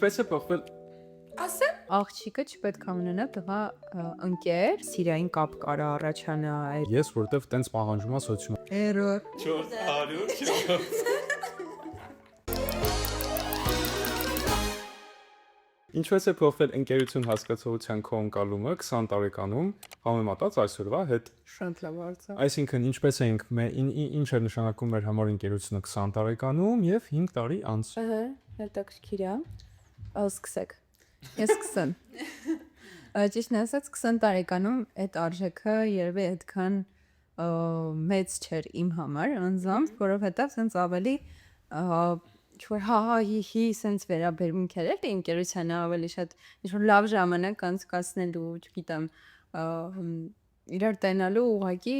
Պես է փոխվել Ասեմ, Աղջիկը չպետք է ունենա տղա ընկեր, սիրային կապ կարա առաջանա ես, որտեվ տենց պահանջում է սոցիում։ error 400 Ինչպես է փոխվել ընկերություն հասկացողության քո ընկալումը 20 տարեկանում համեմատած այսօրվա հետ։ Շատ լավ հարց է։ Այսինքն ինչպես էինք ինչ է նշանակում մեր համար ընկերությունը 20 տարեկանում եւ 5 տարի անց։ Ահա, հետաքրքիր է։ Սկսեք։ Ես 20։ Ճիշտն ասած 20 տարեկանում այդ արժեքը երևի այդքան մեծ չէր իմ համար, անձամբ, որովհետև սենց ավելի ինչ-որ հի սենց վերաբերմունքեր էր ընկերությանը ավելի շատ ինչ-որ լավ ժամանակ անցկացնելու, չգիտեմ, իրար տենալու ուղղակի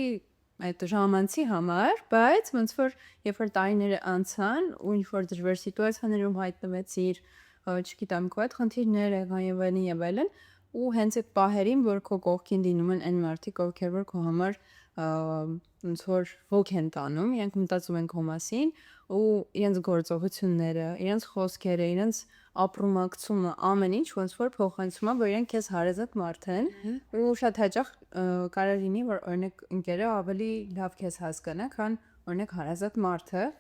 այդ ժամանցի համար, բայց ոնց որ երբ որ տարիները անցան ու ինչ-որ դժվար սիտուացիաներում հայտնվեցիր, չգիտեմ, քո այդ խնդիրները եղան եւ այլն, ու հենց այդ պահերին, որ քո կողքին դինում են այն մարդիկ, ովքեր որ քո համար ոնց որ ոգ են տանում, իրենք մտածում են քո մասին ու իրենց գործողությունները, իրենց խոսքերը, իրենց ապրումակցումը, ամեն ինչ ոնց որ փոխանցում է, որ իրենք քեզ հարազատ մարդ են ու շատ հաճախ կարող լինի, որ օրինակ ընկերը ավելի լավ քեզ հասկանա, քան օրինակ հարազատ մարդը։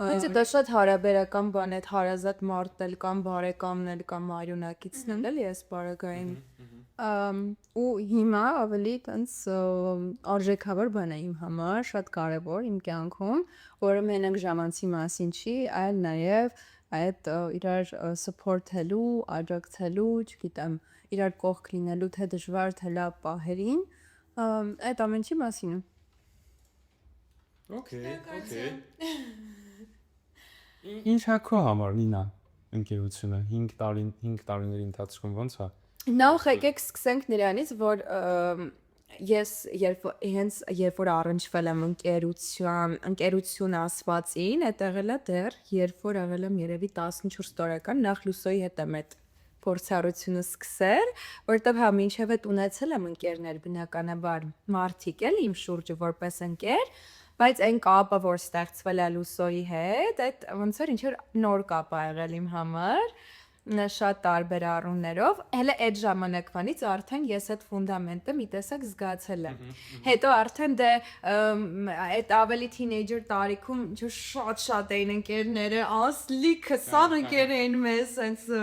Բայց դա շատ հարաբերական բան է, այդ հարազատ մարդն էլ կամ բարեկամն էլ կամ արյունակիցն էլ, էլի էս բարակային։ Ու հիմա ավելի տենց արժեքավոր բան է իմ համար, շատ կարևոր իմ կյանքում, որը մենակ ժամանցի մասին չի, այլ նաև այդ իրար support-ելու, աջակցելու, չգիտեմ, իրար կողք լինելու թե դժվար թե լավ պահերին, այդ ամեն ինչի մասին է։ Okay. Ինչ է քո համար Նինա ընկերությունը 5 տարիների ընթացքում ոնց է։ Նախ եկեք սկսենք նրանից, որ ես երբ որ առնչվել եմ ընկերություն ասվածին, այդ եղել է դեռ երբ որ եղել եմ երևի 14 տարեկան, նախ Լուսոյի հետ եմ այդ փորձառությունը սկսել, որտեղ հա մինչև այդ ունեցել եմ ընկերներ բնականաբար մարդիկ էլ իմ շուրջը որպես ընկեր, բայց այն կապը, որ ստեղծվել է Լուսոյի հետ, այդ ոնց որ ինչ-որ նոր կապ է եղել իմ համար, շատ տարբեր առումներով, հələ այդ ժամանակվանից արդեն ես այդ ֆունդամենտը մի տեսակ զգացել եմ։ Հետո արդեն դե այդ ավելի թինեյջեր տարիքում շատ էին ընկերները, ասլիքը 20 ընկեր էին մեզ, sense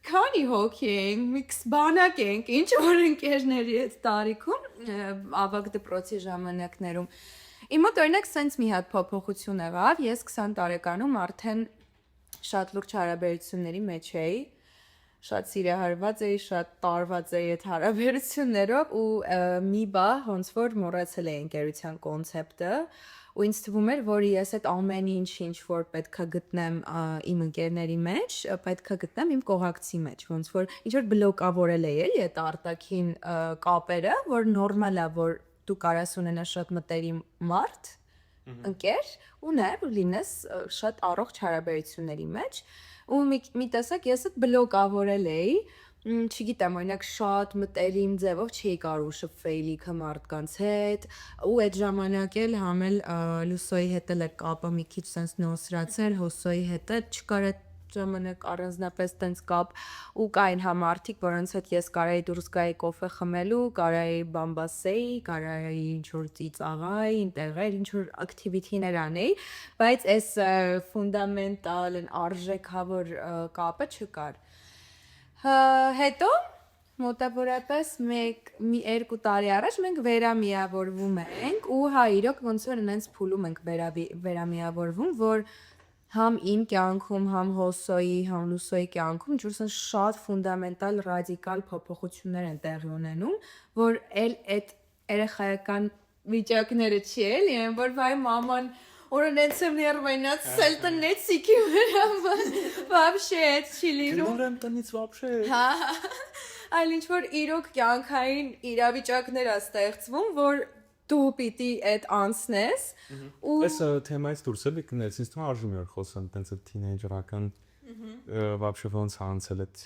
քանի հոգի ենք, մի բանակ ենք, ինչ որ ընկերների այդ տարիքում ավագ դպրոցի ժամանակներում։ Իմ մոտ օրինակ sense մի հատ փոփոխություն եղավ, ես 20 տարեկանում արդեն շատ լուրջ հարաբերությունների մեջ էի, շատ սիրահարված էի, շատ տարված էի այդ հարաբերություններով ու մի բան ոնց որ մոռացել էի ընկերության կոնցեպտը ու ինձ թվում էր, որ ես այդ ամեն ինչ որ պետքա գտնեմ իմ ընկերների մեջ, պետքա գտնեմ իմ կողակցի մեջ, ոնց որ ինչ որ բլոկավորել էի էլի այդ արտաքին կապերը, որ նորմալ է, որ դու կարաս ունենաս շատ մտերիմ մարդ, ընկեր ու նաև լինես շատ առողջ հարաբերությունների մեջ ու մի տեսակ ես այդ բլոկավորել էի, չգիտեմ, օրինակ շատ մտերիմ ձևով չէի կարող շփվել լիքը մարդկանց հետ ու այդ ժամանակ էլ համել Լուսոյի հետ էլ էր կապը մի քիչ sense նոսրացել, Հոսոյի հետ էլ չկար այդ ժամանակ առանձնապես տենց կապ ու կային համարդիկ, որոնց հետ ես կարայի դուրս գայի կոֆե խմելու, կարայի բամբասեի, կարայի ինչ-որ ծիծաղայի, ինտեղեր, ինչ-որ ակտիվիթիներ անեի, բայց այս ֆունդամենտալ արժեքավոր կապը չկար։ Հետո մոտավորապես 1-2 տարի առաջ մենք վերամիավորվում ենք ու հա իրոք ոնց որ նենց փուլում ենք վերամիավորվում, որ համ իմ կյանքում, համ Հոսոյի, համ Լուսոյի կյանքում ինչ-որ շատ ֆունդամենտալ ռադիկալ փոփոխություններ են տեղի ունենում, որ այդ երեխայական վիճակները չի էլի, որ վայ մաման օրենից եմ ներվայնած սել տնեցիքի վրա, вообще այդ չի լինում։ Գնորեմ տնից вообще։ Հա, այլ ինչ-որ իրոք կյանքային իրավիճակներ է ստեղծվում, որ դու պիտի այդ անցնես ու Այս թեմայից դուրս էլի կներես, ինձ թվում է արժում է խոսան տենց այդ թինեյջերական вообще ոնց անցել այդ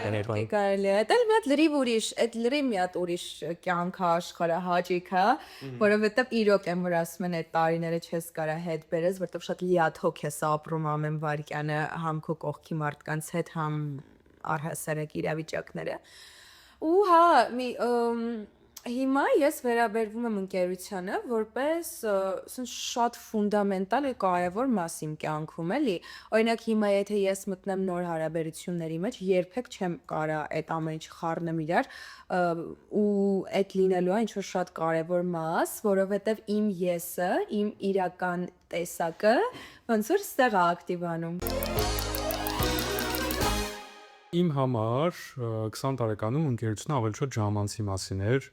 երևան։ Կարելի է, դա մի հատ լրիվ ուրիշ, այդ լրիվ մի հատ ուրիշ կյանք է աշխարհը հաճիկա, որովհետև իրոք եմ որ ասում են այդ տարիները չես կարա հետ բերես, որովհետև շատ լիաթոք ես ապրում ամեն վարքյանը համ քո կողքի մարդկանց հետ, համ առհասարակ իրավիճակները։ Ու հա, հիմա ես վերաբերվում եմ ընկերությանը որպես շատ ֆունդամենտալ ու կարևոր մաս իմ կյանքում էլի։ Օրինակ հիմա եթե ես մտնեմ նոր հարաբերությունների մեջ, երբեք չեմ կարա այդ ամեն ինչ խառնեմ իրար ու այդ լինելու է ինչ-որ շատ կարևոր մաս, որովհետև իմ եսը, իմ իրական տեսակը ոնց որ ստեղ է ակտիվանում։ Իմ համար 20 տարեկանում ընկերությունը ավելի շատ ժամանցի մասին էր։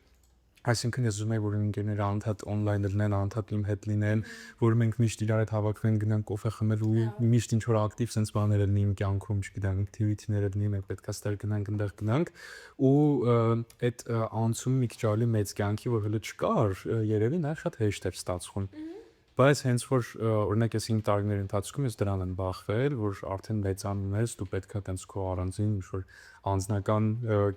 Այսինքն ես ուզում եի, որ իմ ընկերները անընդհատ on-line լինեն, անընդհատ իմ հետ լինեն, որ մենք միշտ իրար հետ հավաքվենք, գնանք կոֆե խմելու, միշտ ինչ որ ակտիվ sense բաներ լինի իմ կյանքում, չգիտեմ, activity-ներ լինի, մենք պետքա ստեղ գնանք, այնտեղ գնանք, ու այդ անցումը մի քիչ ավելի մեծ կյանքի, որ հələ չկար, երևի նա շատ հեշտ էր ստացվում։ Բայց հենց որ օրինակ ես 5 տարիների ընթացքում ես դրան եմ բախվել, որ արդեն մեծանում ես, դու պետքա տենց քո առանձին ինչ որ անձնական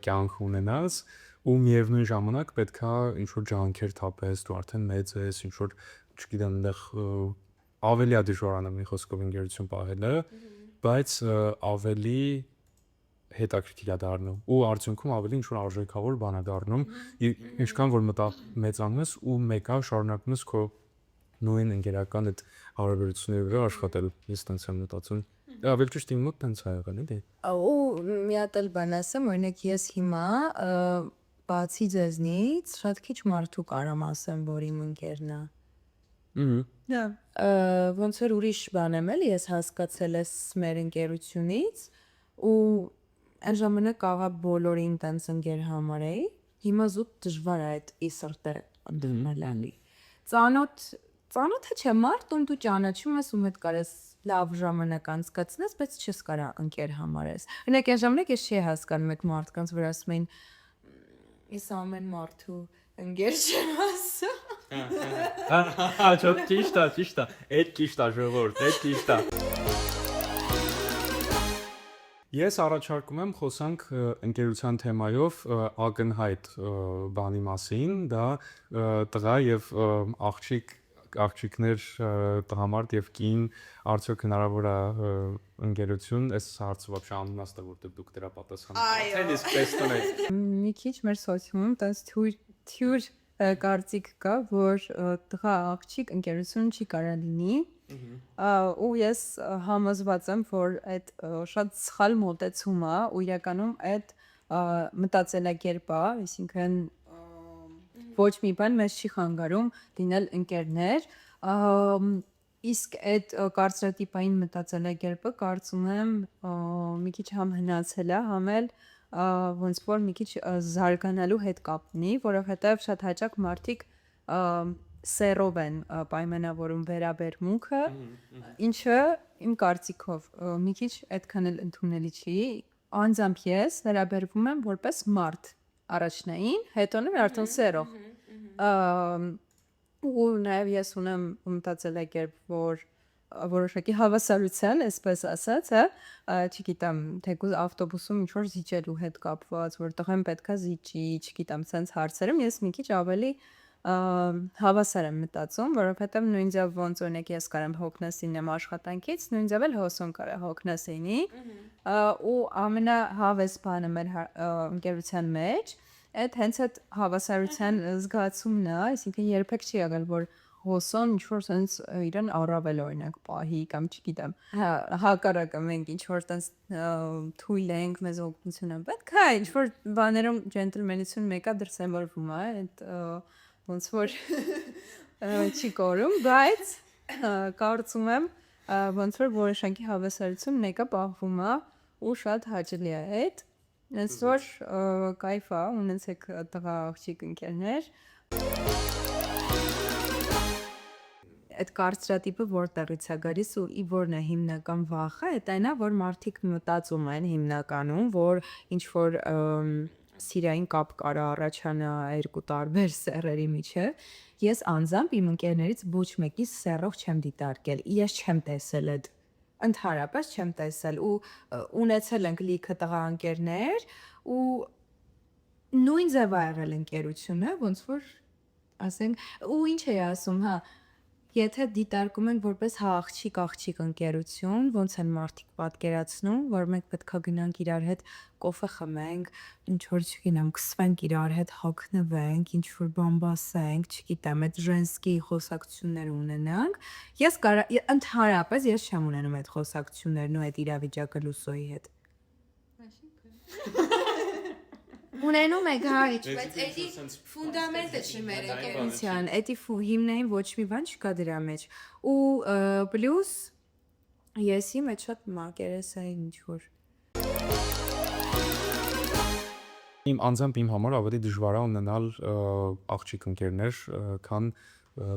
կյանք ունենաս ու միևնույն ժամանակ պետքա ինչ որ ջանքեր թափես, դու արդեն մեծ ես, ինչ որ չգիտեմ, այնտեղ ավելի դժվարանում մի խոսքով ընկերություն պահելը, բայց ավելի հետաքրքիր է դառնում ու արդյունքում ավելի ինչ որ արժեքավոր բան է դառնում, ինչքան որ մեծանում ես ու մեկը շարունակում ես քո նույն ընկերական այդ հարաբերությունների վրա աշխատել, ես տենց եմ մտածում։ Ավելի ճիշտ իմ մոտ տենց է եղել, էլի։ Ու մի հատ էլ բան ասեմ, օրինակ ես հիմա բացի ձեզնից շատ քիչ մարդու կարամ ասեմ, որ իմ ընկերն է։ Դա ոնց որ ուրիշ բան եմ էլի, ես հասկացել ես մեր ընկերությունից ու այն ժամանակ աղա բոլորին տենց ընկեր համարեի, հիմա զուտ դժվար է այդ իսրտը դնելալի։ Ծանոթը չէ մարդ, ում դու ճանաչում ես, ում հետ կարես լավ ժամանակ անցկացնես, բայց չես կարա ընկեր համարես։ Օրինակ այն ժամանակ ես չի հասկանում այդ մարդկանց, որ ասում էին ես ամեն մարդու ընկեր չեմ ասում։ Շատ ճիշտ է, այդ ճիշտ է ժողովուրդ, այդ ճիշտ է։ Ես առաջարկում եմ խոսանք ընկերության թեմայով ակնհայտ բանի մասին, դա տղա եւ աղջիկներ, տղամարդ եւ կին, արդյոք հնարավոր է ընկերություն, այս հարցը вообще անիմաստ է, որտեղ դուք դրա պատասխան իսկ տեսնում եք։ Մի քիչ մեր սոցիումում տես թյուր կարծիք կա, որ տղա աղջիկ ընկերություն չի կարա լինի, ու ես համոզված եմ, որ այդ շատ սխալ մոտեցում է ու իրականում այդ մտածելակերպ է, այսինքն ոչ մի բան մեզ չի խանգարում լինել ընկերներ, իսկ այդ կարծրատիպային մտածելակերպը կարծում եմ մի քիչ համ հնացել է, համ էլ ոնց որ մի քիչ զարգանալու հետ կապ ունի, որովհետև շատ հաճախ մարդիկ սերով են պայմանավորում վերաբերմունքը, ինչը իմ կարծիքով մի քիչ այդքան էլ ընդունելի չի, անձամբ ես վերաբերվում եմ որպես մարդ առաջնային, հետո նոր արդեն սերով։ Ու նաև ես ունեմ մտածելակերպ, որ որոշակի հավասարության, այսպես ասած, չգիտեմ, թեկուզ ավտոբուսում ինչ-որ զիջելու հետ կապված, որ տղեն պետքա զիջի, չգիտեմ, սենց հարցերում ես մի քիչ ավելի հավասար եմ մտածում, որովհետև նույն ձև ոնց օրինակ ես կարամ հոգնես ինեմ աշխատանքից, նույն ձև էլ հոսոն կարա հոգնես ինի, ու ամենահավես բանը մեր ընկերության մեջ, այդ հենց այդ հավասարության զգացումն է, այսինքն երբեք չի եղել, որ հոսոն ինչ-որ սենց իրեն առավել օրինակ պահի կամ չգիտեմ, հակառակը մենք ինչ-որ տենց թույլ ենք, մեզ օգնություն են պետք, հա, ինչ-որ բաներում ջենտլմենություն մեկա դրսևորվում է, այդ ոնց որ չի կորում, բայց կարծում եմ ոնց որ որոշակի հավասարություն մեկը պահվում է ու շատ հաճելի է այդ, հենց որ կայֆ է, ունեցեք տղա աղջիկ ընկերներ, այդ կարծրատիպը որտեղից է գալիս ու որն է հիմնական վախը, այդ այն է, որ մարդիկ մտածում են հիմնականում, որ ինչ որ սիրային կապ կարա առաջանա երկու տարբեր սեռերի միջև, ես անձամբ իմ ընկերներից ոչ մեկի սեռով չեմ դիտարկել, ես չեմ տեսել ընդհանրապես չեմ տեսել ու ունեցել ենք լիքը տղա ընկերներ ու նույն ձև ա եղել ընկերությունը, ոնց որ ասենք, ու ինչ էի ասում, հա, եթե դիտարկում ենք որպես հա աղջիկ ընկերություն, ոնց են մարդիկ պատկերացնում, որ մենք պետքա գնանք իրար հետ կոֆե խմենք, ինչ որ չգիտեմ, կսվենք իրար հետ, հագնվենք, ինչ որ բան բասենք, չգիտեմ, այդ ժենսկի խոսակցություններ ունենանք։ Ընդհանրապես ես չեմ ունենում այդ խոսակցություններն ու այդ իրավիճակը Լուսոյի հետ։ Ունենում եք հա, բայց էդի ֆունդամենտը չի մեր ընկերության, էդի հիմնային ոչ մի բան չկա դրա մեջ։ Ու պլյուս եսի մեջ շատ մակերես է ինչ որ։ Իմ անձամբ իմ համար ավելի դժվար է ունենալ աղջիկ ընկերներ, քան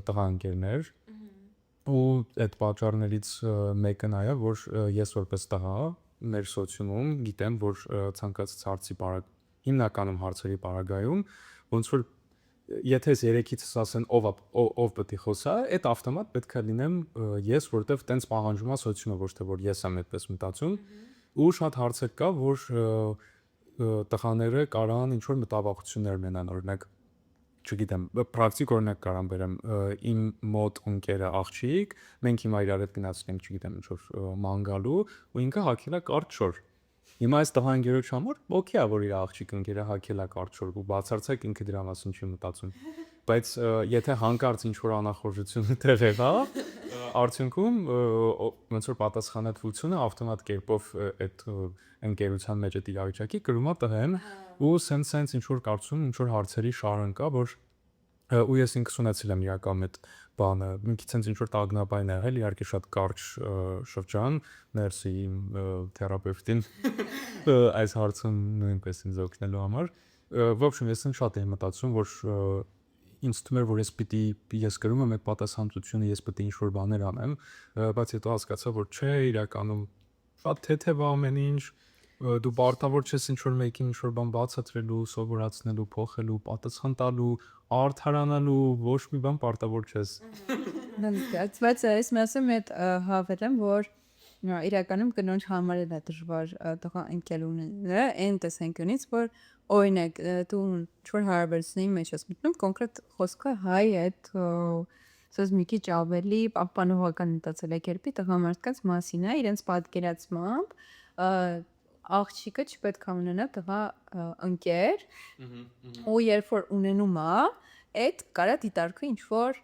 տղա ընկերներ։ Ու այդ պատճառներից մեկը նա է, որ ես որպես տղա մեր սոցիումում գիտեմ, որ ցանկացած հարցի բարակ հիմնականում հարցերի պարագայում ոնց որ եթե ես երեքիցս ասեն ով պետք է խոսա, այդ ավտոմատ պետք է լինեմ ես, որովհետև տենց պահանջում է սոցիումը, ոչ թե որ ես եմ այդպես մտածում, ու շատ հարցեր կա, որ տղաները կարան ինչ որ մտավախություններ ունենան, օրինակ, չգիտեմ, պրակտիկ օրինակ կարամ բերեմ, իմ մոտ ընկերը աղջիկ, մենք հիմա իրար հետ գնացել ենք, չգիտեմ, ինչ որ ման գալու, ու ինքը հագել է կարճ շոր։ Հիմա այս տղա ընկերոջ համար օքեյ է, որ իր աղջիկ ընկերը հագել է կարճ շոր ու բացարձակ ինքը դրա մասին չի մտածում։ Բայց եթե հանկարծ ինչ որ անախորժություն տեղ եղա, արդյունքում ոնց որ պատասխանատվությունը ավտոմատ կերպով այդ ընկերության մեջ այդ իրավիճակի կրում է տղեն ու սենց ինչ որ կարծում ինչ որ հարցերի շարան կա, որ ու ես ինքս ունեցել եմ իրական այդ բանը, մի քիչ ինչ որ տագնապային եղել, իհարկե շատ կարճ շրջան, ներսի իմ թերապևտին այս հարցում նույնպես ինձ օգնելու համար։ В общем, ես շատ եմ մտածում, որ ինձ թվում էր, որ ես կրում եմ այդ պատասխանատվությունը, ես պետք է ինչ որ բաներ անեմ, բայց հետո հասկացա, որ չէ, իրականում շատ թեթև ամեն ինչ, դու պարտավոր չես ինչ որ մեկին ինչ որ բան բացատրելու, սովորացնելու, փոխելու, պատասխան տալու, արդարանալու, ոչ մի բան պարտավոր չես։ Բայց այս մասում այդ հավելեմ, որ իրականում կնոջ համար էլ է դժվար տղա ընկերուները այն տեսանկյունից, որ օրինակ դու ինչ-որ հարաբերությունների մեջ ես մտնում, կոնկրետ խոսքը հայ այդ ասես մի քիչ ավելի պահպանողական մտածելակերպի տղամարդկանց մասին է, իրենց պատկերացմամբ աղջիկը չպետք է ունենա տղա ընկեր, ու երբ որ ունենում է, այդ կարա դիտարկվի ինչ որ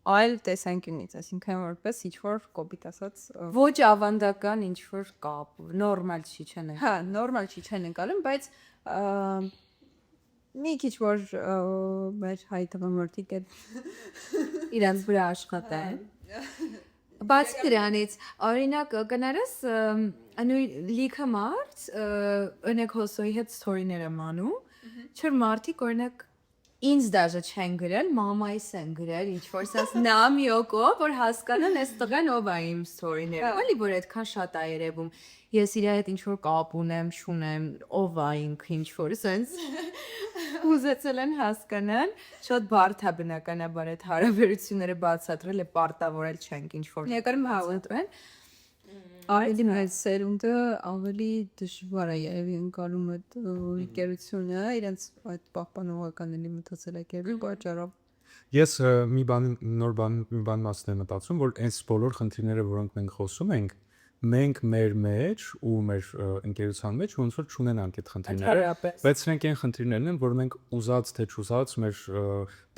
այլ տեսանկյունից, այսինքն որպես ինչ որ կոպիտ ասած ոչ ավանդական ինչ որ կապ, նորմալ չի չեն։ Հա, նորմալ չի չեն ընկալում, բայց մի քիչ որ մեր հայ տղամարդիկ այդ իրանց վրա աշխատեն։ Բացի դրանից, օրինակ կներես լիքը մարդ օրինակ հոսոյի հետ սթորիներ եմ անում, չոր մարդիկ օրինակ ինձ դաժե չեն գրել, մամայիս են գրել, ինչ որ ասած նամյոկով, որ հասկանան այս տղան ով է իմ սթորիները, էլի որ այդքան շատ է երևում, ես իր հետ ինչ որ կապ ունեմ, շունեմ, ով է ինքը ինչ որ սենց ուզեցել են հասկանան, շատ բարդ է բնականաբար այդ հարաբերությունները բացատրել է պարտավորել չենք ինչ որ։ Ներկայում հավատում Այդին այս սերունդը ավելի դժվար է երևի ընկալում այդ ընկերությունը, իրենց այդ պահպանողական էլի մտածելակերպի պատճառով։ Ես մի բան մասն եմ մտածում, որ այս բոլոր խնդիրները, որոնք մենք խոսում ենք, մենք մեր մեջ ու մեր ընկերության մեջ ոնց որ չունենանք այդ խնդիրները, բայց սրանք այն խնդիրներն են, որ մենք ուզած թե չուզած մեր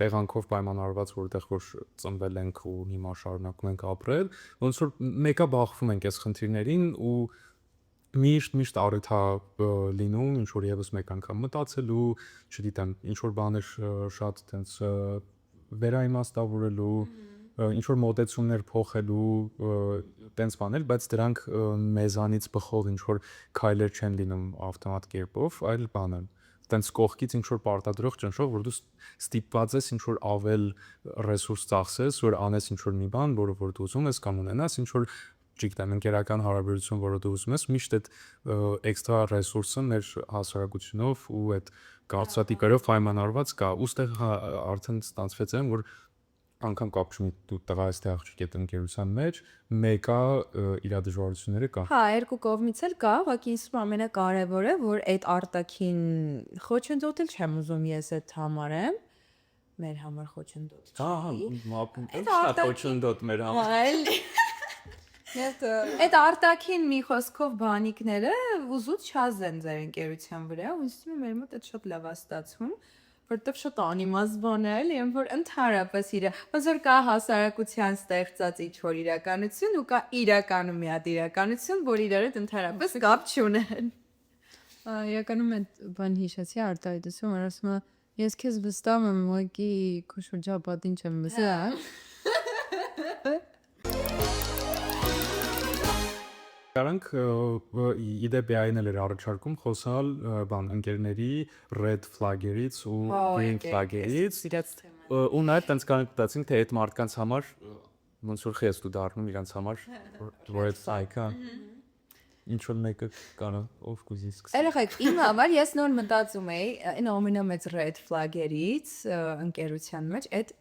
տեղանքով պայմանավորված, որտեղ որ ծնվել ենք ու հիմա շարունակում ենք ապրել, ոնց որ մեկը բախվում ենք այս խնդիրներին ու միշտ առիթ է լինում ինչ որ եւս մեկ անգամ մտածելու, չգիտեմ, ինչ որ բաներ շատ տենց վերաիմաստավորելու, ինչ որ մոտեցումներ փոխելու, տենց բաներ, բայց դրանք մեզանից բխող ինչ որ քայլեր չեն լինում ավտոմատ կերպով, այլ բան են։ Տենց կողքից ինչ որ պարտադրող ճնշող, որ դու ստիպված ես ինչ որ ավել ռեսուրս ծախսես, որ անես ինչ որ մի բան, որը որ դու ուզում ես կամ ունենաս, ինչ որ չգիտեմ, ընկերական հարաբերություն, որը դու ուզում ես, միշտ այդ էքստրա ռեսուրսը մեր հասարակությունով ու այդ կարծրատիպերով պայմանավորված կա։ Ոստեղ արդեն ստացվեց այն, որ անգամ կապ չունի դու տղա ես թե աղջիկ այդ ընկերության մեջ, մեկը իր դժվարությունները կա։ Հա, երկու կողմից էլ կա, ուղղակի ինձ թվում է ամենակարևորը, որ այդ արտաքին խոչընդոտել չեմ ուզում ես այդ համարեմ, մեր համար խոչընդոտ չի։ Այդ արտաքին մեր Այլ այդ արտաքին մի խոսքով բանիկները ուզուց չազեն ձեր ընկերության վրա, ու ինձ թվում է մեր մոտ այդ շատ լավ է ստացվում, որտեվ շատ անիմաց բան է, էլի, այն որ ընդհանրապես ոնց որ կա հասարակության ստեղծած ինչ-որ իրականություն ու կա իրականում մի հատ իրականություն, որ իրար հետ ընդհանրապես կապ չունեն։ Իրականում այդ բան հիշեցի արտահայտություն, որ ասում է ես քեզ վստահում եմ, ուղղակի քո շրջապատին չեմ վստահ։ Կարանք իդեպ այն էլ էր առաջարկում խոսալ բան ընկերների red flag-երից ու green flag-երից ու նաև տենց կանցնենք թե այդ մարդկանց համար ոնց որ խեստ ու դառնում իրանց համար red flag-ը ինչ որ մեկը կարա ով կուզի սկսի։ Երեխեք, իմ համար ես նոր մտածում էի այն ամենամեծ red flag-երից ընկերության մեջ այդ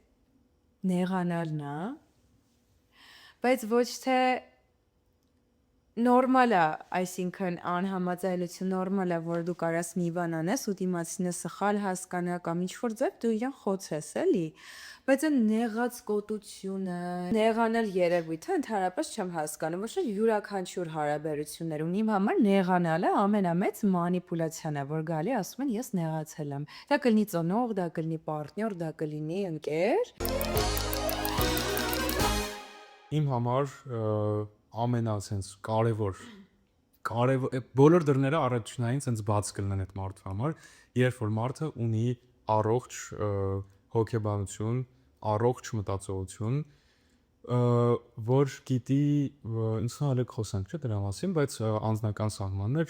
նեղանալն է, բայց ոչ թե նորմալ է, այսինքն անհամաձայնություն նորմալ է, որ դու կարաս մի բան անես ու դիմացինը սխալ հասկանա կամ ինչ-որ ձև դու իրան խոցես, էլի, բայց այն նեղած կոտությունը, նեղանալ երևույթը ընդհանրապես չեմ հասկանում, ոչ թե յուրաքանչյուր հարաբերություններում իմ համար նեղանալը ամենամեծ մանիպուլյացիան է, որ գալի ասում են ես նեղացել եմ։ Դա կլինի ծնող, դա կլինի պարտներ, դա կլինի ընկեր։ Իմ համար ամենասենս կարևոր բոլոր դռները առաջնային սենց բաց կլինեն այդ մարդու համար, երբ որ մարդը ունի առողջ հոգեբանություն, առողջ մտածողություն, որ գիտի ինձ հալեք խոսանք չէ դրա մասին, բայց անձնական սահմաններ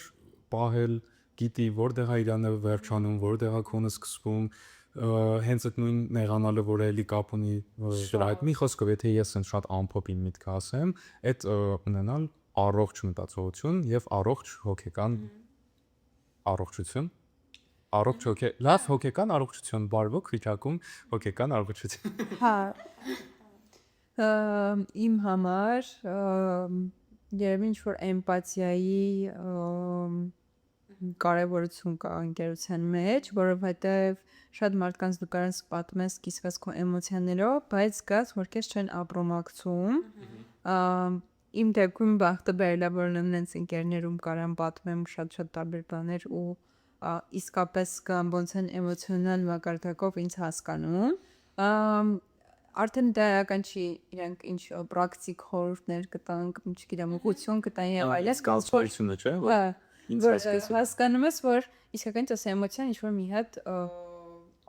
պահել, գիտի որտեղ է իրանը վերջանում, որտեղ է քոնը սկսվում, հենց այդ նույն նեղանալը, որ էլի կապ ունի դրա հետ մի խոսքով, եթե ես ինձ շատ ամփոփին միտք ասեմ, այդ ունենալ առողջ մտածողություն եւ առողջ հոգեկան առողջություն, լավ հոգեկան առողջություն, բարվոք վիճակում հոգեկան առողջություն։ Հա։ Իմ համար երևի ինչ-որ էմպաթիայի կարևորություն կա ընկերության մեջ, որովհետև շատ մարդկանց դու կարաս պատմես, կիսվես քո էմոցիաներով, բայց զգաս, որ քեզ չեն ապրոմակցում։ Իմ դեպքում բախտը բերել է, որ նենց ընկերներում կարամ պատմեմ շատ տարբեր բաներ ու իսկապես կամ ոնց են էմոցիոնալ մակարդակով ինձ հասկանում։ Արդեն դա իրական չի, իրանք ինչ պրակտիկ խորհուրդներ կտանք, չգիտեմ, ուղղություն կտան եւ այլն։ Կալցությունը, չէ՞։ Որ հասկանում ես, որ իսկական այս էմոցիան ինչ-որ մի հատ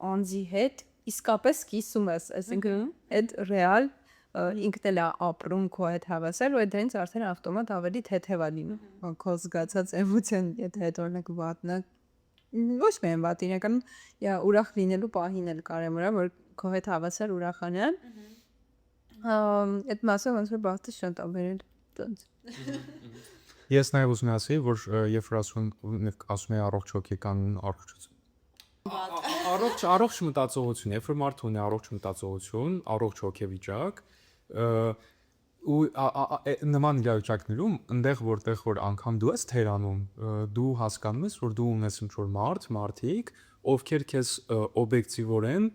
անձի հետ իսկապես կիսում ես, այսինքն այդ ռեալ ինքն էլ է ապրում քո հետ հավասար, ու դրանից արդեն ավտոմատ ավելի թեթև է լինում քո զգացած էմոցիան, եթե այդ օրինակ վատն է, ոչ միայն վատ, իրականում ուրախ լինելու պահին էլ կարևոր է, որ քո հետ հավասար ուրախանան։ Այդ մասը ոնց որ բախտը շատ է բերել տենց։ Ես նաև ուզում եմ ասել, որ երբ ասում եմ առողջ հոգեկան առողջություն, առողջ մտածողություն, երբ որ մարդը ունի առողջ մտածողություն, առողջ հոգեվիճակ, ու նման իրավիճակներում, այնտեղ որտեղ որ անգամ դու ես թերանում, դու հասկանում ես, որ դու ունես ինչ-որ մարդիկ, ովքեր քեզ օբյեկտիվորեն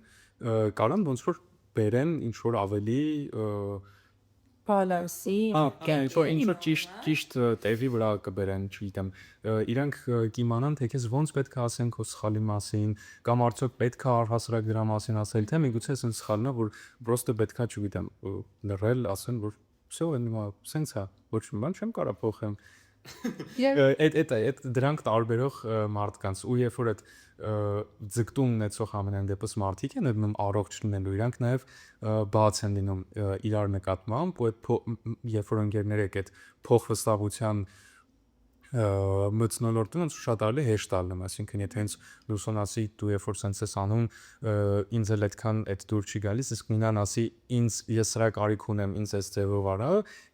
կարան ոնց որ բերեն ինչ-որ ավելի Բալանսի, ինչ-որ ճիշտ տևի վրա կբերեն, չգիտեմ, իրանք կիմանան, թե քեզ ոնց պետք է ասեն քո սխալի մասին, կամ արդյոք պետք է առհասարակ դրա մասին ասել, թե միգուցե ասեն սխալն է, որ պրոստը պետք է, չգիտեմ, լռել, ասեն, որ всё, հիմա սենց է, ոչ մի բան չեմ կարող փոխեմ։ Այդ դրանք տարբերող մարդկանց ու երբ որ այդ ձգտում ունեցող ամենայն դեպս մարդիկ են դնում առողջ լինելու, իրանք նաև բաց են լինում իրար նկատմամբ ու այդ երբ որ ընկերներ եք այդ փոխվստահության մտնոլորտում ոնց շատ արելի հեշտ ալնում, այսինքն եթե հենց Լուսոն ասի դու երբ որ sense ես անում, ինձ էլ այդքան այդ դուր չի գալիս, իսկ Նինան ասի ինձ ես սրա կարիք ունեմ, ինձ այս ձևով արա,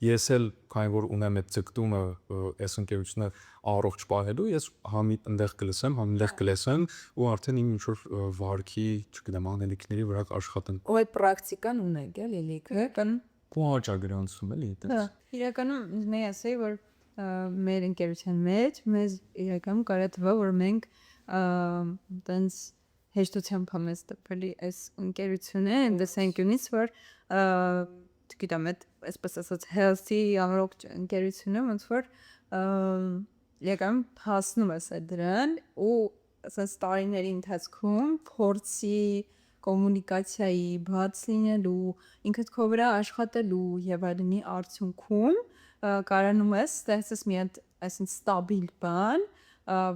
ես էլ քանի որ ունեմ այդ ցկտումը այս ընկերությունը առողջ պահելու, ես համ այնտեղ կլսեմ, համ այնտեղ կլսեմ ու արդեն իմ ինչ որ վարքի, չգիտեմ, անելիքների վրա կաշխատեն։ Ու այդ պրակտիկան ունեք էլի լիքը կան Ու աջակրանցում էլի այդպես։ Իրականում ինձ նե ասեի որ մեր ընկերության մեջ մեզ իրականում կարա թվա որ մենք տենց հեշտությամբ համես տպելի այս ընկերությունը դեսենքյունից որ չգիտեմ այդ այսպես ասած healthy առողջ ընկերությունը ոնց որ իրականում հասնում է դրան ու ասած տարիների ընթացքում փորձի կոմունիկացիայի բաց լինելու, ինքդ քո վրա աշխատելու եւ այլնի արդյունքում կարանում ես ստեղծես մի հատ այսինքն ստաբիլ բան,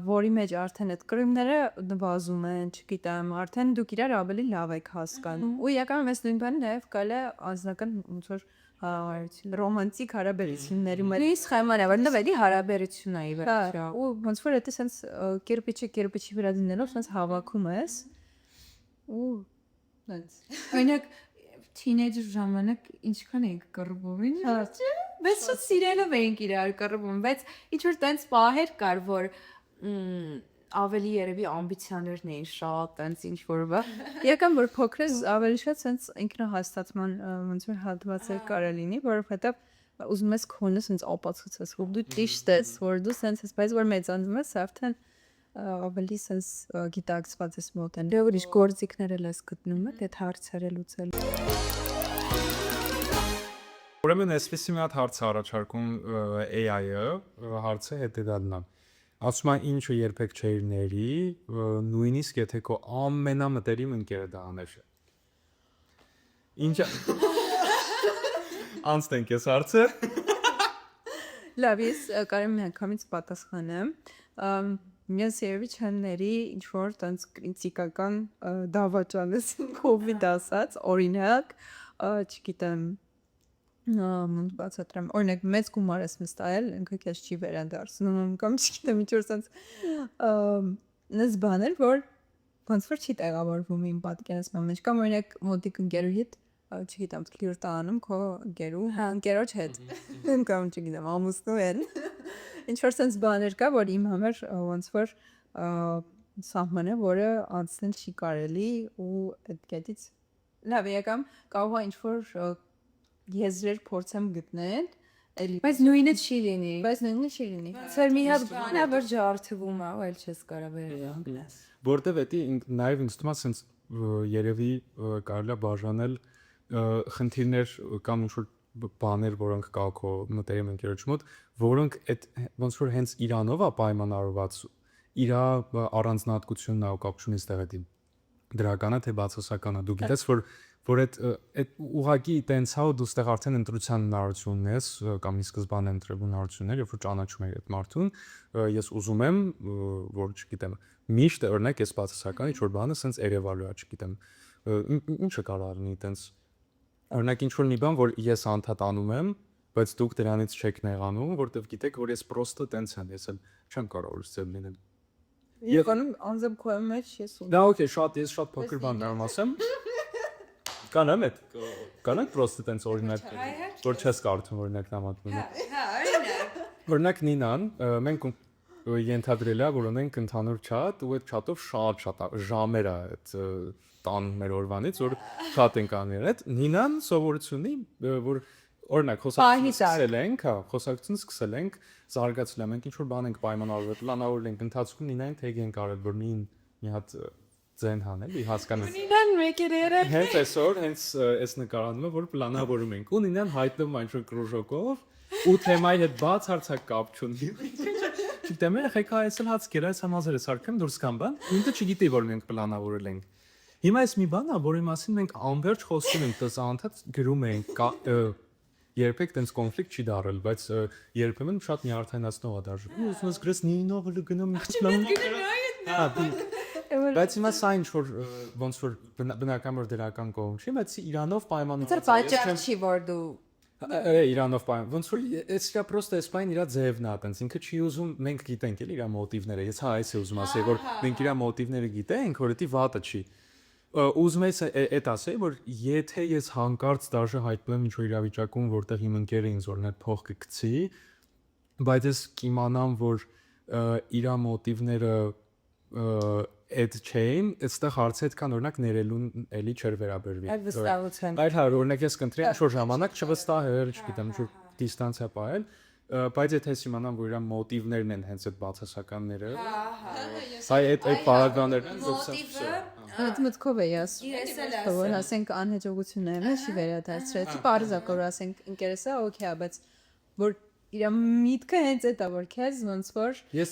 որի մեջ արդեն այդ կրիմները նվազում են, չգիտեմ, արդեն դուք իրար ավելի լավ եք հասկանում։ Ու իրականում այս նույն բանը նաեւ կարելի է անձնական ոնց որ ռոմանտիկ հարաբերությունների մեջ Նույն սխեման է, որովհետեւ էլի հարաբերություն է ի վերջո։ ու ոնց որ դա sense կերպիչի վրա դնելով sense հավաքում ես ու sense Օրինակ թինեյջեր ժամանակ ինչքան ենք կռվում, բայց շատ սիրելով էինք իրար կռվում, բայց ինչ որ տենց պահեր կար, որ ավելի երևի ամբիցիաներն էին շատ, տենց ինչ որ բա։ Եկան որ փոքրս ավելի շատ sense ինքնահաստատման ոնց որ հատվածեր կարա լինի, որովհետեւ ուզում ես քոնը sense ապացուցես, որ դու ճիշտ ես, որ դու sense ես, բայց որ մեծանում ես, արդեն ավելի sense գիտակցված ես մոտեն։ Դե ուրիշ գործիքներ էլ ես գտնում ես այդ հարցերը լուծելու։ Ուրեմն այսպեսի մի հատ հարց է առաջարկում AI-ը, հարցը հետեւյալն է։ Ասում է ինչու երբեք չէր ների, նույնիսկ եթե քո ամենամտերիմ ընկերը դա աներ։ Ինչա Անցնենք այս հարցը։ Լավ, ես կարեմ մի անգամից պատասխանեմ։ Ես երևի չների ինչ որ տենց կրիտիկական դավաճանես COVID ասած, օրինակ, չգիտեմ, բացատրեմ, օրինակ մեծ գումար ես մստայել, ինքը քեզ չի վերադարձնում, կամ չգիտեմ ինչ որ sense նես բաներ, որ ոնց որ չի տեղավորվում իմ պատկերացման մեջ, կամ օրինակ մոտիկ ընկերուհիդ չգիտեմ, քիր տանում քո ընկերոջ հետ, կամ չգիտեմ, ամուսնու են, ինչ որ sense բաներ կա, որ իմ համար ոնց որ սահմանը, որը անցնել չի կարելի ու այդ կետից լավ եկամ, կարող է ինչ որ եզրեր փորձեմ գտնել, էլի, Բայց նույնը չի լինի։ բայց նույնը չի լինի։ Սեր մի հատ բան է, որ ջարդվում է, ու այլ չես կարա վերանալես։ Որտեվ էդի նաև ինձ թվում է sense երևի կարելի է բաժանել խնդիրներ կամ ինչ որ բաներ, որոնք կա քո մտերիմ ընկերոջ մոտ, որոնք այդ ոնց որ հենց իրանով է պայմանավորված, իր առանձնահատկությունն է ու կապ չունի ստեղ էդի դրականը թե բացասականը։ Դու գիտես որ այդ ուղակի տենց հա դու ստեղ արդեն ընտրության հնարավորություն ունես կամ ի սկզբանե ընտրելու հնարավորություններ, երբ որ ճանաչում ես այդ մարդուն, ես ուզում եմ, որ չգիտեմ, միշտ օրինակ այս բացասական ինչ որ բանը sense երևալու է, չգիտեմ, ինչը կարող լինի տենց օրինակ ինչ որ մի բան, որ ես անդադ անում եմ, բայց դուք դրանից չեք նեղանում, որտեվ գիտեք, որ ես պրոստը տենց եմ, ես էլ չեմ կարող որ ծեր լինել։ Եկանում անձամբ քո մեջ ես ու Դա օքեյ, ես շատ փոքր բան եմ ասեմ։ Կանեմ այդ։ Կանենք պրոստը տենց օրինակ, որ չես կարդում օրինակ նամակում։ Հա, օրինակ։ Օրինակ Նինան, մենք ենթադրել է, որ ունենք ընդհանուր chat ու այդ chat-ով շատ ժամեր է այդ տան մեր օրվանից, որ շատ ենք անում այդ։ Նինան սովորություն ունի, որ օրինակ խոսակցություն սկսել ենք, զարգացել ենք, ինչ որ բան ենք պայմանավորվել, պլանավորել ենք, ընթացքում Նինային թեգ ենք արել, որ մի հատ ձեն հանել, հասկանում եք։ Նինան մեկերերը։ Հենց այսօր հենց այս նկարանում է, որ պլանավորում ենք։ Ու Նինան հայտնում այն ինչ կրուժոկով ու թեմայի հետ բացարձակ կապ չունի։ Չգիտեմ, եղեք այսօր հաց կերած համազերը սարքեմ դուրս կամ բան։ Ինքը չգիտի, որ մենք պլանավորել ենք։ Հիմա այս մի բան է, որի մասին մենք անverջ խոսում ենք, դասանթաց գրում ենք, երբեք տենց կոնֆլիկտ չի դարել, բայց երբեմն շատ նյարդայնացնող է դարձնում։ Ուզում ես գրես Նինով գնում Բայց հիմա սա ինչ որ ոնց որ բնական որ դրական կողմ չի, բայց իրանով պայմանավորված Ձեր պատճառ չի որ դու Իրանով պայման։ Ոնց որ էս իրա պրոստը էս պայն իրա ձևն է, տենց ինքը չի ուզում մենք գիտենք էլ իրա մոտիվները։ Ես հա այս է ուզում ասել, որ մենք իրա մոտիվները գիտենք, որ դա վատը չի։ Ուզում ես այդ ասել, որ եթե ես հանկարծ դաժե հայտնվեմ ինչ-որ իրավիճակում, որտեղ իմ ընկերը ինձ օրինակ փող կգցի, բայց ես կիմանամ, որ իրա մոտիվները այդ չէին, այստեղ հարցը այդքան օրինակ ներելուն էլի չէր վերաբերվի։ Այլ վստահության։ Այլ հա օրինակ ես կընտրեի ինչ-որ ժամանակ չվստահել, չգիտեմ, ինչ-որ դիստանցիա պահել, բայց եթե ես իմանամ, որ իրա մոտիվներն են հենց այդ բացասականները, այ այդ պարագաներն են, Մոտիվը Այդ մտքով է ասում։ Ես էլ Որ ասենք անհաջողությունները չի վերադարձրեցի, բարձակ որ ասենք ինքերս է օքեյ, բայց որ իր միտքը հենց այդ է որ քեզ ոնց որ ես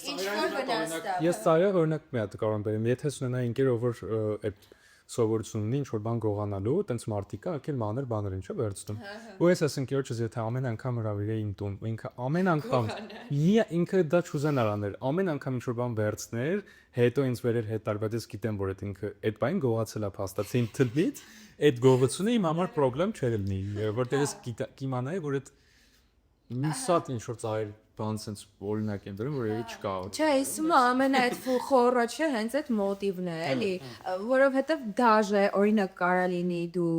ծայրահեղ օրինակ մի հատ կարող եմ բերեմ, եթե ունենայի ընկեր, ով որ այդ սովորություն ունի ինչ-որ բան գողանալու, տենց մարտիկա, ակել մանր բաներ ինչա վերցնում։ Ու ես ասեմ ընկերոջս, եթե ամեն անգամ հրավիրեի իմ տուն, ինքը ամեն անգամ ինքը դա չուզենար անել, ամեն անգամ ինչ-որ բան վերցներ, հետո ինձ վերեր հետար, բայց ես գիտեմ, որ այդ ինքը այդ բան գողացել է փաստացի իմ թլից, այդ գողությունը իմ համար խնդրեմ չէր լինի, որտեղ ես կիմանայի, որ այդ մի սատ ինչ-որ ծայր բան sense օրինակ եմ դրում, որ էլի չկա։ Չէ, իսում ամեն այդ խորոչը հենց այդ մոտիվն է, էլի, որովհետև դաժե օրինակ կարա լինի դու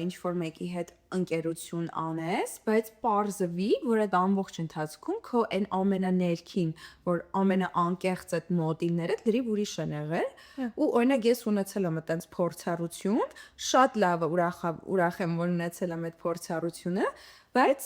ինչ որ մեկի հետ ընկերություն անես, բայց պարզվի, որ այդ ամբողջ ընթացքում քո այն ամենաներքին, որ ամենաանկեղծ այդ մոտիվները լրիվ ուրիշ են եղել, ու օրինակ ես ունեցել եմ այդպես փորձառություն, շատ լավ ուրախ եմ, որ ունեցել եմ այդ փորձառությունը, բայց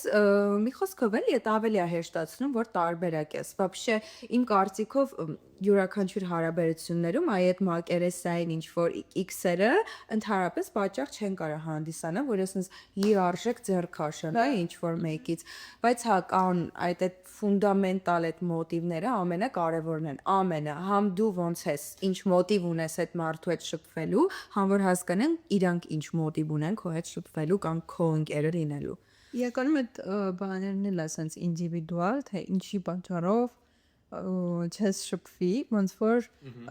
մի խոսքով էլի այդ ավելի է հեշտացնում, որ տարբերակ ես։ Вообще իմ կարծիքով յուրաքանչյուր հարաբերություններում այդ մակերեսային ինչ որ X-երը ընդհանրապես պատճառ չեն կարող հանդիսանալ, որ ես լիարժեք ձեռքաշեն, ինչ որ մեկից, բայց հա կան այդ ֆունդամենտալ այդ մոտիվները ամենակարևորն են, ամենը, համ դու ոնց ես, ինչ մոտիվ ունես այդ մարդու հետ շփվելու, համ որ հասկանան իրանք ինչ մոտիվ ունեն քո հետ շփվելու կամ քո ընկերը լինելու։ Իրականում այդ բաներն էլ ասենց ինդիվիդուալ, թե ինչի պատճառով չես շփվի, ոնց որ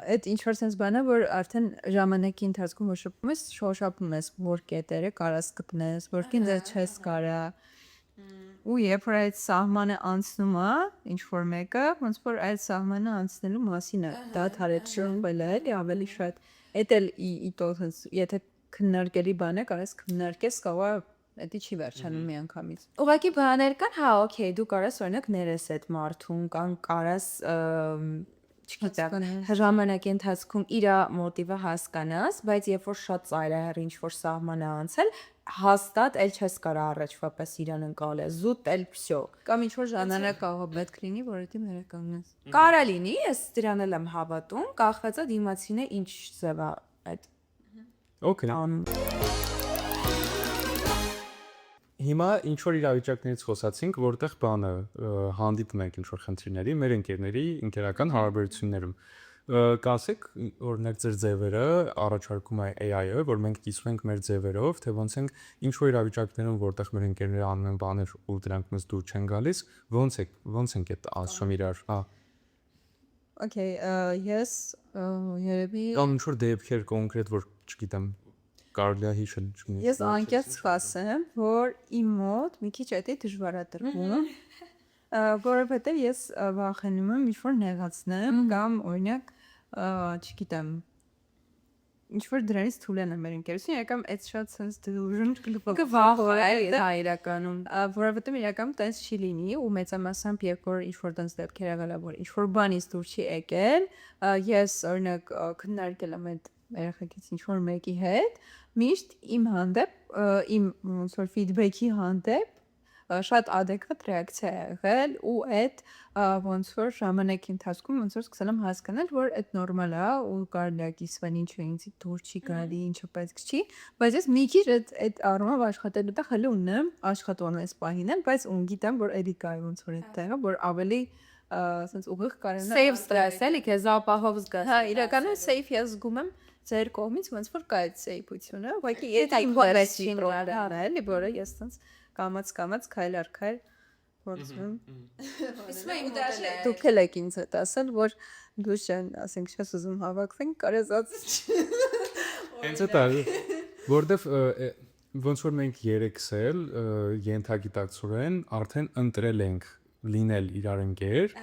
այդ ինչ որ sense բանը, որ արդեն ժամանակի ընթացքում որ շփվում ես, շոշափում ես, որ կետերը կարաս գտնես, որ կինձ չես կարա։ Ու երբ որ այդ սահմանը անցնում է, ինչ որ մեկը, ոնց որ այդ սահմանը անցնելու մասին է, դա թարեցնում է, էլի ավելի շատ։ Այդ էլ իտոց, եթե քննարկելի բան է, կարաս քննարկես, կարող Դա չի վերջանում մի անգամից։ Ուղղակի բաներ կան, հա, օքեյ, դու կարաս օրինակ ներես այդ մարդուն, կամ կարաս, չգիտեմ, ժամանակի ընթացքում իր մոտիվը հասկանաս, բայց երբ որ շատ ծայրահեղ ինչ որ սահման է անցել, հաստատ էլ չես կարող առաջվա պես իրան ընկալել, զուտ էլ վсё։ Կամ ինչ որ ժամանակ կարող պետք լինի, որ դա վերականգնես։ Կարա լինի, ես դրան էլ եմ հավատում, կախված է դիմացինը ինչ ձև է այդ Okay։ Հիմա ինչ որ իրավիճակներից խոսացինք, որտեղ բանը հանդիպում ենք ինչ որ խնդիրների, մեր ընկերների ընկերական հարաբերություններում։ Կասեք, օրինակ ձեր ձևերը առաջարկում է AI-ը, որ մենք կիսում ենք մեր ձևերով, թե ոնց ենք ինչ որ իրավիճակներում, որտեղ մեր ընկերները անում են բաներ ու դրանք մեզ դուր չեն գալիս, ոնց ենք այդ ասում իրար, հա։ Okay, ես երևի Կամ ինչ որ դեպքեր կոնկրետ, որ չգիտեմ կարելի է հիշել, չգիտեմ։ Ես անկեղծ կասեմ, որ իմ մոտ մի քիչ այդ է դժվար է տրվում, որովհետև ես վախենում եմ ինչ-որ նեղացնեմ կամ օրինակ, չգիտեմ, ինչ-որ դրանից թույլ եմ մեր ընկերություն, եկամ այդ շատ sense delusion կվախը դա իրականում, որովհետև իրականում տենց չի լինի ու մեծամասամբ երբ որ ինչ-որ տենց դեպքեր եղել է, որ ինչ-որ բանից դուր չի եկել, ես օրինակ քննարկել եմ այդ երեխեքից ինչ-որ մեկի հետ, միշտ իմ հանդեպ, իմ ոնց որ feedback-ի հանդեպ շատ adekvat ռեակցիա է եղել ու այդ ոնց որ ժամանակի ընթացքում ոնց որ սկսել եմ հասկանալ, որ այդ նորմալ է ու կարելի է կիսվել ինչու ինձ դուր չի գալի, ինչը պետք չի, բայց ես մի քիչ այդ առումով աշխատելու տեղ հələ ունեմ, աշխատում եմ այս պահին եմ, բայց ու գիտեմ, որ էլի կա ոնց որ այդ տեղը, որ ավելի sense ուղիղ կարելի է safe stress էլի քեզ ապահով զգաս։ Հա, իրականում safe ես զգում եմ ձեր կողմից ոնց որ կա այդ safe-ությունը, ուղղակի Դա իմ interesting վերջին բանը էլի, որը ես sense կամած քայլ առ քայլ փորձում եմ։ Իսկ իմ դաշը Դուք էլ եք ինձ հետ ասել, որ դու շեն, ասենք, չես ուզում հավաքվենք, կարեզած։ Հենց դա որտեվ ոնց որ մենք երեքս էլ ենթագիտակցորեն արդեն ընտրել ենք լինել իրար ընկեր,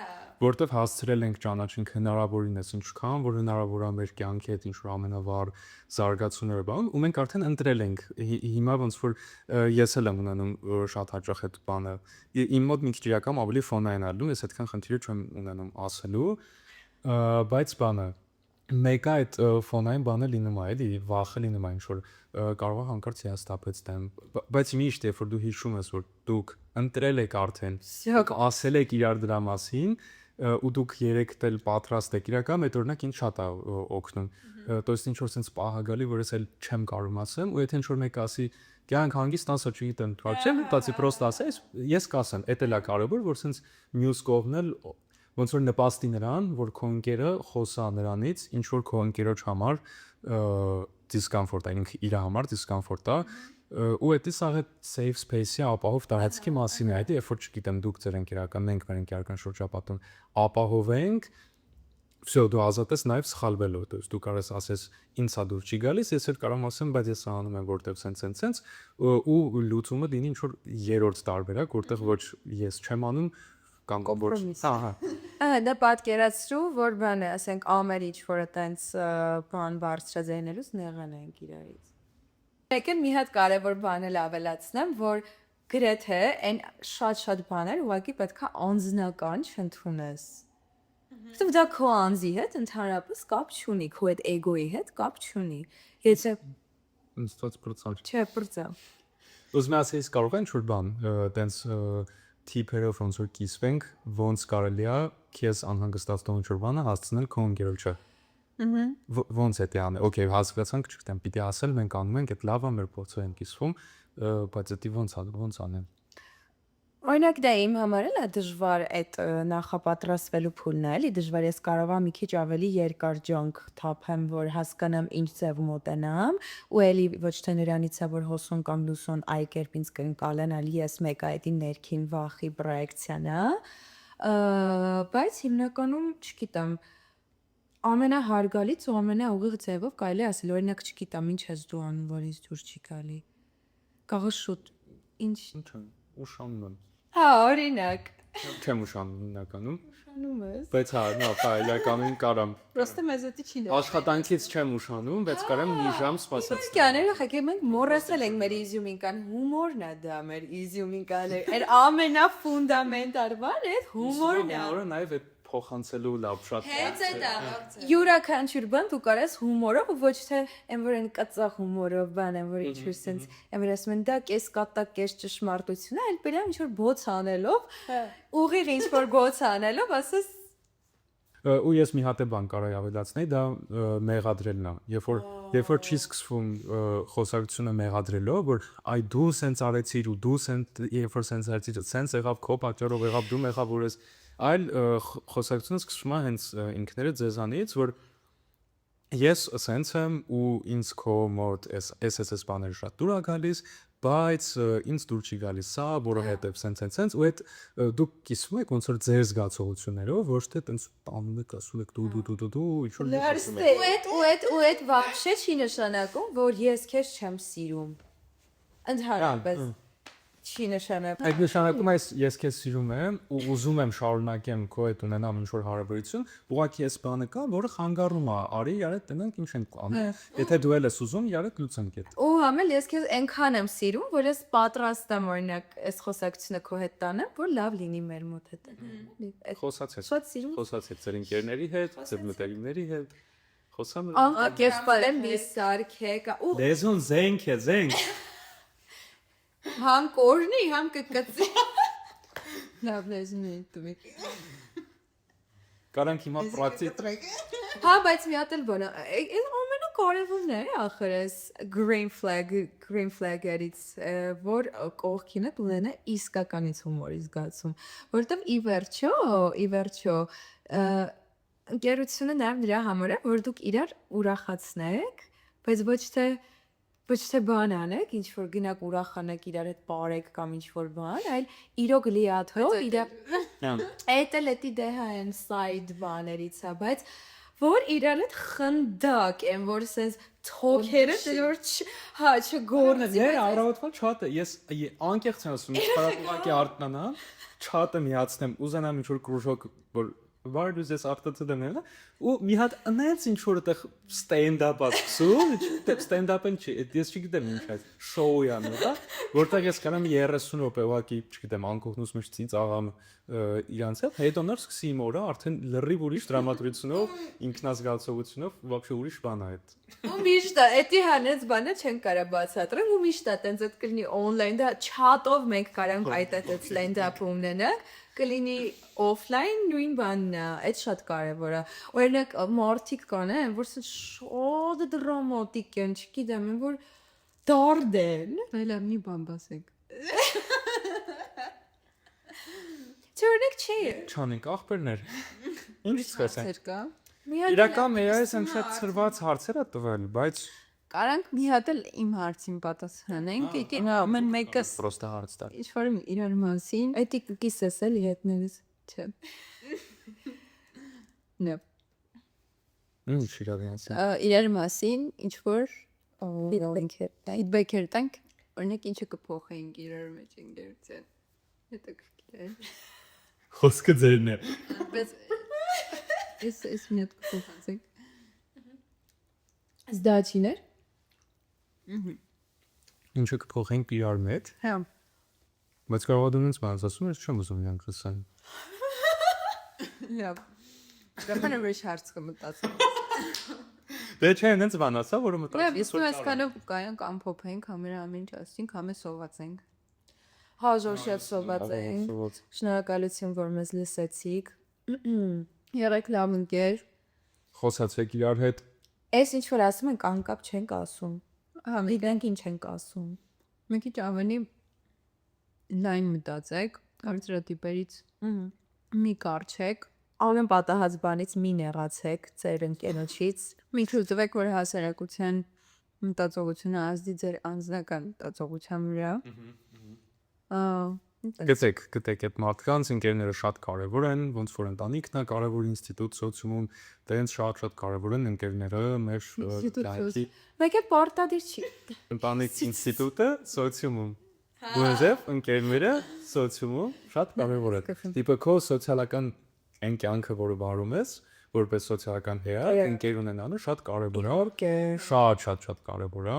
որտեվ հասցրել ենք ճանաչենք հնարավորինս ինչքան, որ հնարավոր է մեր կյանքի հետ ինչ որ ամենավառ զարգացումները բան, ու մենք արդեն ընտրել ենք։ Հիմա ոնց որ ես էլ եմ ունենում շատ հաճախ այդ բանը։ Իմ մոտ մի քիչ իրական ավելի ֆոնային ալու, ես այդքան խնդիրը չեմ ունենում ասելու, բայց բանը մեկը այդ ֆոնային բանը լինում է, էլի վախը լինում է ինչ որ կարող է հանկարծ հիաստապեց դեմ, բայց միշտ երբ որ դու հիշում ես որ դուք ընտրել եք արդեն, դուք ասել եք իրար դրա մասին ու դուք երեքդ էլ պատրաստ եք իրական, այդ օրինակ ինձ շատ է օգնում, то есть ինչ որ sense պահ գալի, որ ես էլ չեմ կարող ասեմ, ու եթե ինչ որ մեկը ասի կյանք հանգիստ ասա չգիտեմ, կարճեմ, տացի պրոստ ասես, ես կասեմ, էդ էլ է կարևոր, որ sense մյուս կողմն էլ ոնց որ նպաստի նրան, որ քո ընկերը խոսա նրանից, ինչ որ քո ընկերոջ համար discomfort է, ինքը իր համար discomfort է, ու դա սաղ այդ safe space-ի ապահով տարածքի մասին է, երբ որ չգիտեմ դուք ձեր ընկերական, մենք մեր ընկերական շրջապատում ապահովենք, всё, դու ազատ ես նաև սխալվելու, то есть դու կարես ասես ինձ հա դուր չի գալիս, ես էլ կարող եմ ասեմ, բայց ես անում եմ որտեվ sense ու լուծումը լինի ինչ որ երրորդ տարբերակ, որտեղ ոչ ես չեմ անում կամ ոչ, ահա Դա պատկերացրու, որ բան է, ասենք ամեր ինչ որ այտենց բան բարձրաձայնելուց նեղան ենք իրարից։ Եկել մի հատ կարևոր բան էլ ավելացնեմ, որ գրեթե այն շատ բաներ ուղղակի պետքա անձնական չընդունես։ Որտեվ դա քո անձի հետ ընդհանրապես կապ չունի, քո այդ էգոյի հետ կապ չունի։ Եթե ինձ պրծալ չէ, բրծա։ ուզում եմ ասես կարող են ինչ որ բան, տենց թիփերով ոնց որ կիսվենք, ոնց կարելի է քեզ անհանգստացնող ինչ որ բանը հասցնել քո ընկերոջը։ Ոնց է դա անը։ Okay, հասկացանք, չգիտեմ, պիտի ասել, մենք անում ենք, այդ լավ է, մեր փոցը են կիսվում, բայց դա ոնց անեմ։ Օրինակ դա իմ համար էլ է դժվար այդ նախապատրաստվելու փուլն է, էլի դժվար ես կարող եմ մի քիչ ավելի երկար ջանք թափեմ, որ հասկանամ ինչ ձև մոտենամ, ու էլի ոչ թե նրանից է որ հոսուն կամ լուսոն այ կերպ ինձ կընկալեն, այլ ես մեկ այդի ներքին վախի պրոյեկցիան է, բայց հիմնականում չգիտեմ ամենահարգալից ու ամենաուղիղ ձևով կարելի ասել, օրինակ չգիտեմ ինչ ես դու անում, որ ինձ դուր չի գալի։ Կարող շուտ ինչ Ուշանում եմ։ Հա, օրինակ։ Չեմ ուշանում հիմնականում, Ուշանում ես։ բայց հա, իրականում կարամ։ Պրոստը մեզ էդի չի նեղ։ Աշխատանքից չեմ ուշանում, բայց կարամ մի ժամ սպասել։ Կաները հակե մենք մոռացել ենք մեր իզյումինկան, հումորն է դա մեր իզյումինկան։ Այդ ամենաֆունդամենտալ բանը այդ հումորն է։ Հումորը նաև այդ փոխանցելու լավ շատ։ Հենց այդ է։ Յուրաքանչյուր բան դու կարես հումորով ու ոչ թե այն որ այն կծախ հումորով բան են որ ինչ-որ sense այն որ ասում են դա կես կատակ կես ճշմարտություն է, այլ բերեմ ինչ-որ բոց անելով, ուղիղ ինչ-որ բոց անելով, ասես ու ես մի հատ բան կարայի ավելացնել, դա մեղադրելն է։ Երբ որ չի սկսվում խոսակցությունը մեղադրելով, որ այ դու սենց արեցիր ու դու սենց երբ որ սենց արեցիր, սենց եղավ քո պատճառով եղավ դու մեղավ որ ես այլ խոսակցությունը սկսվում է հենց ինքներդ ձեզանից, որ ես սենց եմ ու ինձ քո մոտ այս բաները շատ դուր է գալիս, բայց ինձ դուր չի գալիս սա, որովհետև սենց ու այդ դուք կիսվում եք ոնց որ ձեր զգացողություններով, ոչ թե տենց տանում եք, ասում եք դու ինչ որ ու այդ вообще չի նշանակում, որ ես քեզ չեմ սիրում։ Ընդհանրապես չի նշանակում։ Այդ նշանակում է ես քեզ սիրում եմ ու ուզում եմ շարունակեմ քո հետ ունենամ ինչ որ հարաբերություն, ուղղակի այս բանը կա, որը խանգարում է, արի իրար հետ տնենք ինչ ենք անում։ Եթե դու էլ ես ուզում, իրար հետ լուծենք այդ։ Ու համել ես քեզ այնքան եմ սիրում, որ ես պատրաստ եմ օրինակ այս խոսակցությունը քո հետ տանեմ, որ լավ լինի մեր մոտ հետ։ Խոսացես։ Շատ սիրում։ Խոսացեք ձեր ընկերների հետ, ձեր մտերիմների հետ։ Խոսամ։ Անկերպալեն մի սարքեք։ Ու Լեզուն զենք է, զենք։ համ կորնի, համ կկծի։ Լավ լեզուն է դու։ Կարանք հիմա պրակտիկ։ Հա, բայց մի հատ էլ բան, ամենակարևորն է, ախր էս green flag-երից, որ կողքինը ունենա իսկականից հումորի զգացում, որովհետև ի վերջո ընկերությունը նաև նրա համար է, որ դուք իրար ուրախացնեք, բայց ոչ թե բան անեք, ինչ որ գնաք ուրախանեք իրար հետ բարեք կամ ինչ որ բան, այլ իրոք լիաթո, այդ էլ էտի դեհա են side բաներից է, բայց որ իրար հետ խնդակ են, որ sense թոքերը դեռ հա չգործի։ Ներ առավոտվա չաթը ես անկեղծ եմ ասում, կարողակի արտնանա, չաթը միացնեմ, ուզենամ ինչ որ կրուժոկ որ վարդուց ես արտացել եմ ու մի հատ այնց ինչ որ այդտեղ ստենդափ ասում, ստենդափն չի, ես չգիտեմ ինչ է, շոու է նո, որտեղ ես կարամ 30 րոպե ուղակի, չգիտեմ, անկողնուս մեջ ցից աղամ իրանց հետ, հետո նոր սկսի իմ օրը արդեն լրիվ ուրիշ դրամատուրգիայով, ինքնազգացողությունով, вообще ուրիշ բան է այդ։ Ու միշտ է, էդի հանեց բանը չեն կարա բացատրեմ ու միշտ է տենց այդ կլինի on-line դա չաթով մենք կարանք այդ stand-up ունենանք կլինի offline նույն բանն է, այդ շատ կարևոր է։ Օրինակ մարդիկ կան, որ շատ դրամատիկ են, չգիտեմ, որ դարդ են։ Այլա մի բան բասեք։ Չորնեք չի։ Չանենք ախպերներ։ Ինչ սկսենք։ Հարցեր կա։ Իրական մեյայս եմ շատ ծրված հարցեր է տվել, բայց Կարանք մի հատ էլ իմ հարցին պատասխանենք, եկե ամեն մեկս պրոստը հարց տալ։ ինչ որ իրար մասին, Էդի կիսես էլի հետներս։ չէ։ Նե։ Ինչ իրավիանց։ Իրար մասին ինչ որ feedback-եր տանք, օրինակ ինչը կփոխեինք իրար մեջ ընկերության։ Հետաքրքիր է։ Խոսքը ձերն է։ Բայց ես մի հատ կփոխանցենք։ Զդաչիներ։ Ինչը կփոխենք իրար մեջ, Հա։ բայց կարող է դու ինձ բանս ասում ես, չեմ ուզում իրանք լսեն։ Լավ։ Դեպի վերջ հարց կմտածեմ։ Դե չէ, ինձ բան ասա, որը Լավ, մտածում ես ու այսքանով կայանք ամփոփենք, համերը ամեն ինչ ասենք, համե սովածենք։ Հա ժոշիած սոված էին։ Շնորհակալություն, որ մեզ լսեցիք։ Եղեք լավ ընկեր։ Խոսացեք իրար հետ։ Էս ինչ որ ասում ենք անկապ չենք ասում։ Հա, Իրենք ինչ ենք ասում։ մի քիչ ավելի լայն մտածեք, կարծրատիպերից մի կարճեք, Ամեն պատահած բանից մի նեղացեք ձեր ընկերոջից։ մի թույլտվեք, որ հասարակության մտածողությունը ազդի ձեր անձնական մտածողության վրա։ Գտեք այդ մարդկանց ընկերները շատ կարևոր են, ոնց որ ընտանիքն է կարևոր ինստիտուտ սոցիումում, դենց շատ կարևոր են ընկերները մեր լայֆի Մեկ է պարտադիր չի։ ընտանիք ինստիտուտը սոցիումում։ Ուրեմն ընկերները սոցիումում շատ կարևոր են։ Տիպը քո սոցիալական այն կյանքը, որը վարում ես, որպես սոցիալական հեա, ընկեր ունենալը շատ կարևոր է։ Շատ կարևոր է։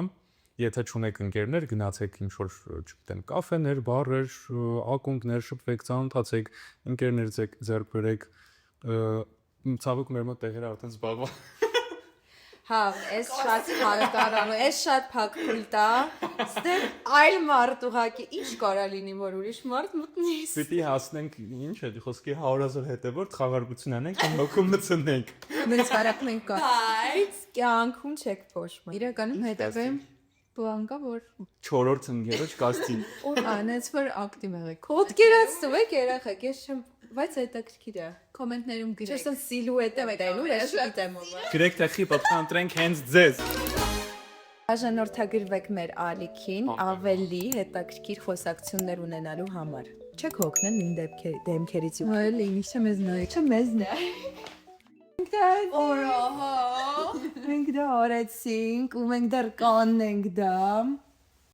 Եթե չունեք ընկերներ, գնացեք ինչ որ, չգիտեմ, կաֆեներ, բարեր, ակունքներ, շփվեք, ծանոթացեք, ընկերներ ձեռք բերեք, ցավոք մեր մոտ տեղերը արդեն զբաղված։ Հա, էս շատ հարատարան, էս շատ փակփուլտ է։ Ստեղ այլ մարդ ուղակի ինչ կարա լինի, որ ուրիշ մարդ մտնի։ Պիտի հասնենք ինչ է, խոսքի 100,000 հետևորդ խաղարկություն անենք, հոգում մտցնենք։ Մենք հարակնենք կա։ Բայց կյանքում չեք փոշմա։ Իրականում հետևեմ բան կա, որ 4-րդ ընկերոջ կաստին։ անեց որ ակտիվ եղեք։ Կոդկերացնում եք երախեք, ես չեմ, բայց հետաքրքիր է։ Կոմենտներում գրեք։ Չես սիլուետը մտելու, ես չգիտեմ ով է։ Գրեք թեխի պատկանտրենք հենց ձեզ։ Բաժանորդագրվեք մեր ալիքին ավելի հետաքրքիր խոսակցություններ ունենալու համար։ Չեք հոգնել նույն դեմքերից ու Այլ ինչ է մեզ նայ։ Չէ մեզ նա։ Օրահա։ Մենք դա արեցինք ու մենք դեռ կանենք դա։